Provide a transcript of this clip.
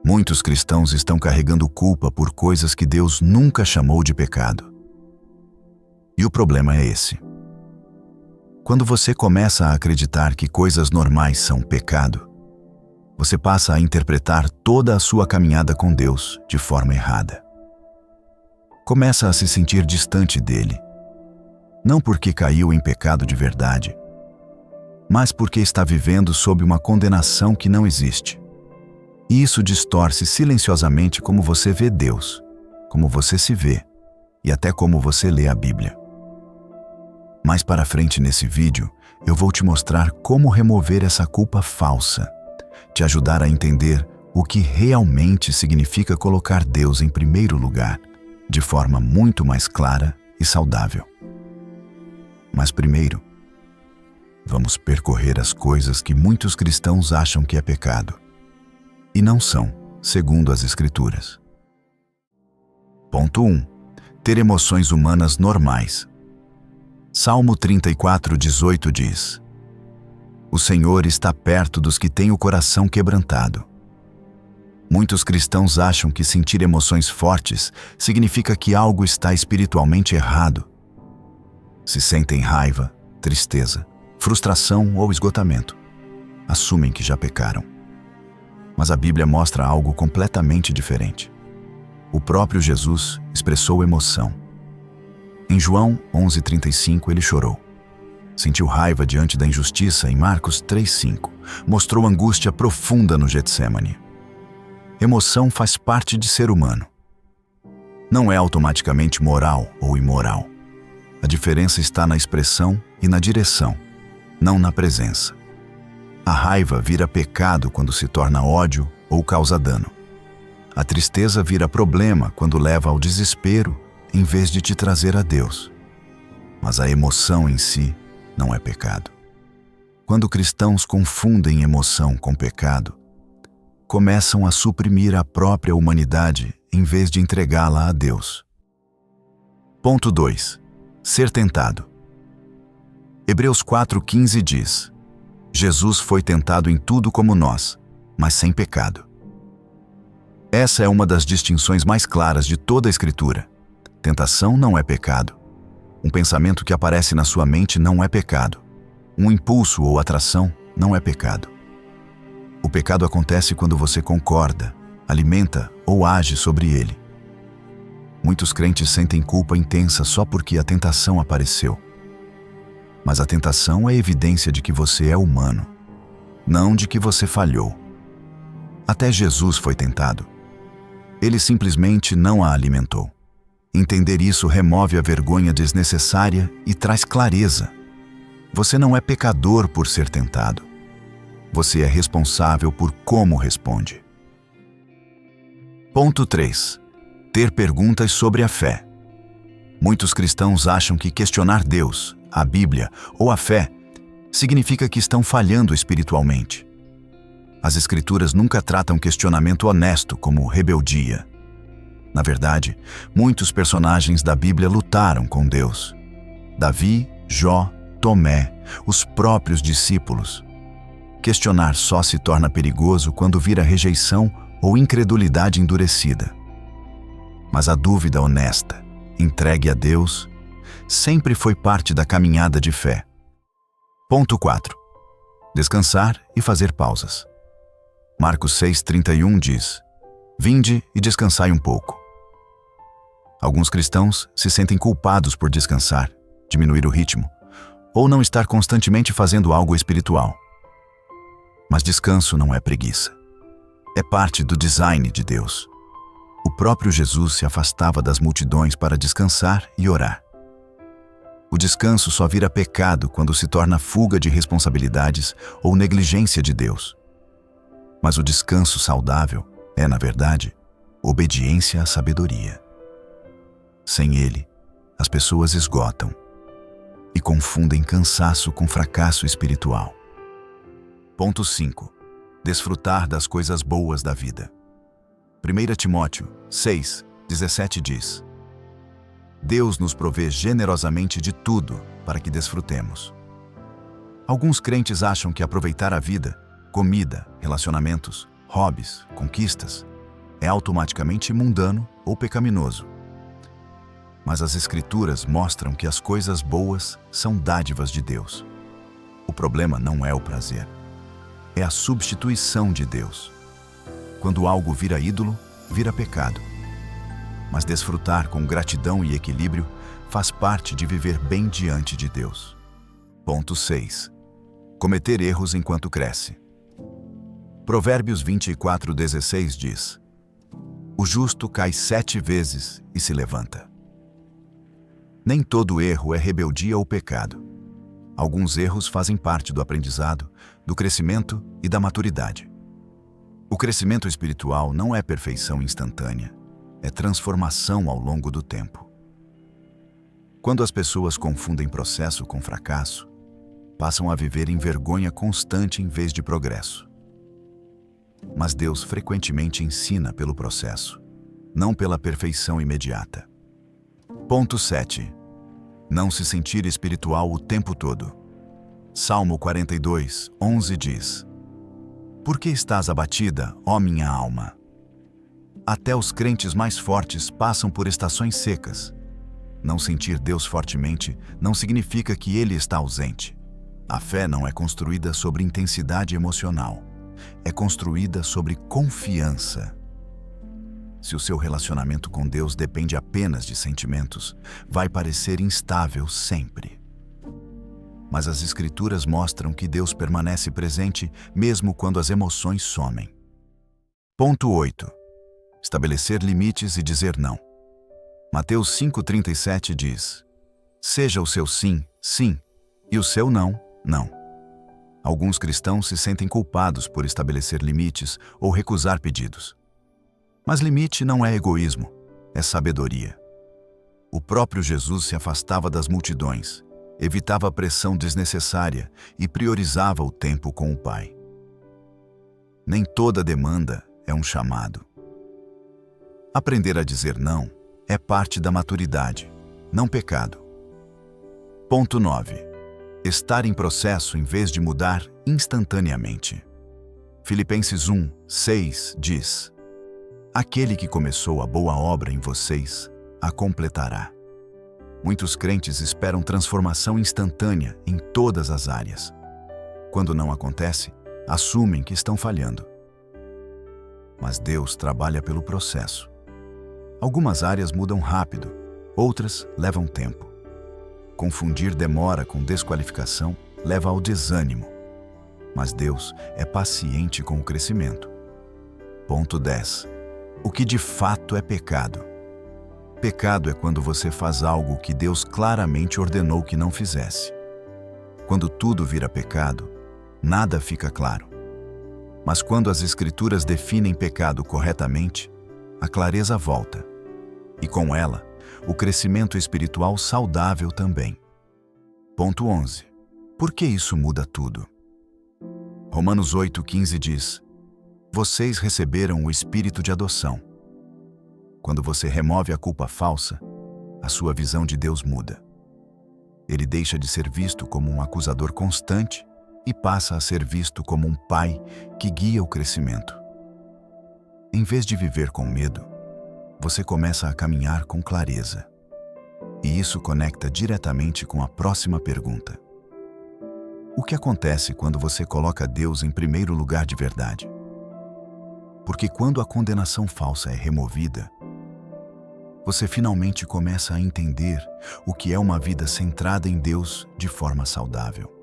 Muitos cristãos estão carregando culpa por coisas que Deus nunca chamou de pecado. E o problema é esse. Quando você começa a acreditar que coisas normais são pecado, você passa a interpretar toda a sua caminhada com Deus de forma errada. Começa a se sentir distante dele, não porque caiu em pecado de verdade, mas porque está vivendo sob uma condenação que não existe. E isso distorce silenciosamente como você vê Deus, como você se vê e até como você lê a Bíblia. Mais para frente nesse vídeo, eu vou te mostrar como remover essa culpa falsa, te ajudar a entender o que realmente significa colocar Deus em primeiro lugar, de forma muito mais clara e saudável. Mas primeiro, vamos percorrer as coisas que muitos cristãos acham que é pecado, e não são, segundo as Escrituras. Ponto 1. Ter emoções humanas normais. Salmo 34:18 diz: O Senhor está perto dos que têm o coração quebrantado. Muitos cristãos acham que sentir emoções fortes significa que algo está espiritualmente errado. Se sentem raiva, tristeza, frustração ou esgotamento, assumem que já pecaram. Mas a Bíblia mostra algo completamente diferente. O próprio Jesus expressou emoção. Em João 11:35 ele chorou. Sentiu raiva diante da injustiça em Marcos 3:5. Mostrou angústia profunda no Getsêmani. Emoção faz parte de ser humano. Não é automaticamente moral ou imoral. A diferença está na expressão e na direção, não na presença. A raiva vira pecado quando se torna ódio ou causa dano. A tristeza vira problema quando leva ao desespero em vez de te trazer a Deus. Mas a emoção em si não é pecado. Quando cristãos confundem emoção com pecado, começam a suprimir a própria humanidade em vez de entregá-la a Deus. Ponto 2. Ser tentado. Hebreus 4:15 diz: Jesus foi tentado em tudo como nós, mas sem pecado. Essa é uma das distinções mais claras de toda a Escritura. Tentação não é pecado. Um pensamento que aparece na sua mente não é pecado. Um impulso ou atração não é pecado. O pecado acontece quando você concorda, alimenta ou age sobre ele. Muitos crentes sentem culpa intensa só porque a tentação apareceu. Mas a tentação é evidência de que você é humano, não de que você falhou. Até Jesus foi tentado. Ele simplesmente não a alimentou. Entender isso remove a vergonha desnecessária e traz clareza. Você não é pecador por ser tentado. Você é responsável por como responde. Ponto 3. Ter perguntas sobre a fé. Muitos cristãos acham que questionar Deus, a Bíblia ou a fé significa que estão falhando espiritualmente. As Escrituras nunca tratam questionamento honesto como rebeldia. Na verdade, muitos personagens da Bíblia lutaram com Deus. Davi, Jó, Tomé, os próprios discípulos. Questionar só se torna perigoso quando vira rejeição ou incredulidade endurecida. Mas a dúvida honesta, entregue a Deus, sempre foi parte da caminhada de fé. Ponto 4. Descansar e fazer pausas. Marcos 6:31 diz: Vinde e descansai um pouco. Alguns cristãos se sentem culpados por descansar, diminuir o ritmo, ou não estar constantemente fazendo algo espiritual. Mas descanso não é preguiça. É parte do design de Deus. O próprio Jesus se afastava das multidões para descansar e orar. O descanso só vira pecado quando se torna fuga de responsabilidades ou negligência de Deus. Mas o descanso saudável é, na verdade, obediência à sabedoria. Sem ele, as pessoas esgotam e confundem cansaço com fracasso espiritual. Ponto 5. Desfrutar das coisas boas da vida. 1 Timóteo 6:17 diz: Deus nos provê generosamente de tudo para que desfrutemos. Alguns crentes acham que aproveitar a vida, comida, relacionamentos, hobbies, conquistas, é automaticamente mundano ou pecaminoso. Mas as Escrituras mostram que as coisas boas são dádivas de Deus. O problema não é o prazer, é a substituição de Deus. Quando algo vira ídolo, vira pecado. Mas desfrutar com gratidão e equilíbrio faz parte de viver bem diante de Deus. Ponto 6. Cometer erros enquanto cresce. Provérbios 24:16 diz: o justo cai 7 vezes e se levanta. Nem todo erro é rebeldia ou pecado. Alguns erros fazem parte do aprendizado, do crescimento e da maturidade. O crescimento espiritual não é perfeição instantânea, é transformação ao longo do tempo. Quando as pessoas confundem processo com fracasso, passam a viver em vergonha constante em vez de progresso. Mas Deus frequentemente ensina pelo processo, não pela perfeição imediata. Ponto 7. Não se sentir espiritual o tempo todo. Salmo 42:11 diz: por que estás abatida, ó minha alma? Até os crentes mais fortes passam por estações secas. Não sentir Deus fortemente não significa que Ele está ausente. A fé não é construída sobre intensidade emocional. É construída sobre confiança. Se o seu relacionamento com Deus depende apenas de sentimentos, vai parecer instável sempre. Mas as Escrituras mostram que Deus permanece presente mesmo quando as emoções somem. Ponto 8. Estabelecer limites e dizer não. Mateus 5:37 diz: seja o seu sim, sim, e o seu não, não. Alguns cristãos se sentem culpados por estabelecer limites ou recusar pedidos. Mas limite não é egoísmo, é sabedoria. O próprio Jesus se afastava das multidões, evitava a pressão desnecessária e priorizava o tempo com o Pai. Nem toda demanda é um chamado. Aprender a dizer não é parte da maturidade, não pecado. Ponto 9. Estar em processo em vez de mudar instantaneamente. Filipenses 1:6 diz: aquele que começou a boa obra em vocês, a completará. Muitos crentes esperam transformação instantânea em todas as áreas. Quando não acontece, assumem que estão falhando. Mas Deus trabalha pelo processo. Algumas áreas mudam rápido, outras levam tempo. Confundir demora com desqualificação leva ao desânimo. Mas Deus é paciente com o crescimento. Ponto 10. O que de fato é pecado? Pecado é quando você faz algo que Deus claramente ordenou que não fizesse. Quando tudo vira pecado, nada fica claro. Mas quando as Escrituras definem pecado corretamente, a clareza volta. E com ela, o crescimento espiritual saudável também. Ponto 11. Por que isso muda tudo? Romanos 8:15 diz: vocês receberam o espírito de adoção. Quando você remove a culpa falsa, a sua visão de Deus muda. Ele deixa de ser visto como um acusador constante e passa a ser visto como um pai que guia o crescimento. Em vez de viver com medo, você começa a caminhar com clareza. E isso conecta diretamente com a próxima pergunta. O que acontece quando você coloca Deus em primeiro lugar de verdade? Porque quando a condenação falsa é removida, você finalmente começa a entender o que é uma vida centrada em Deus de forma saudável.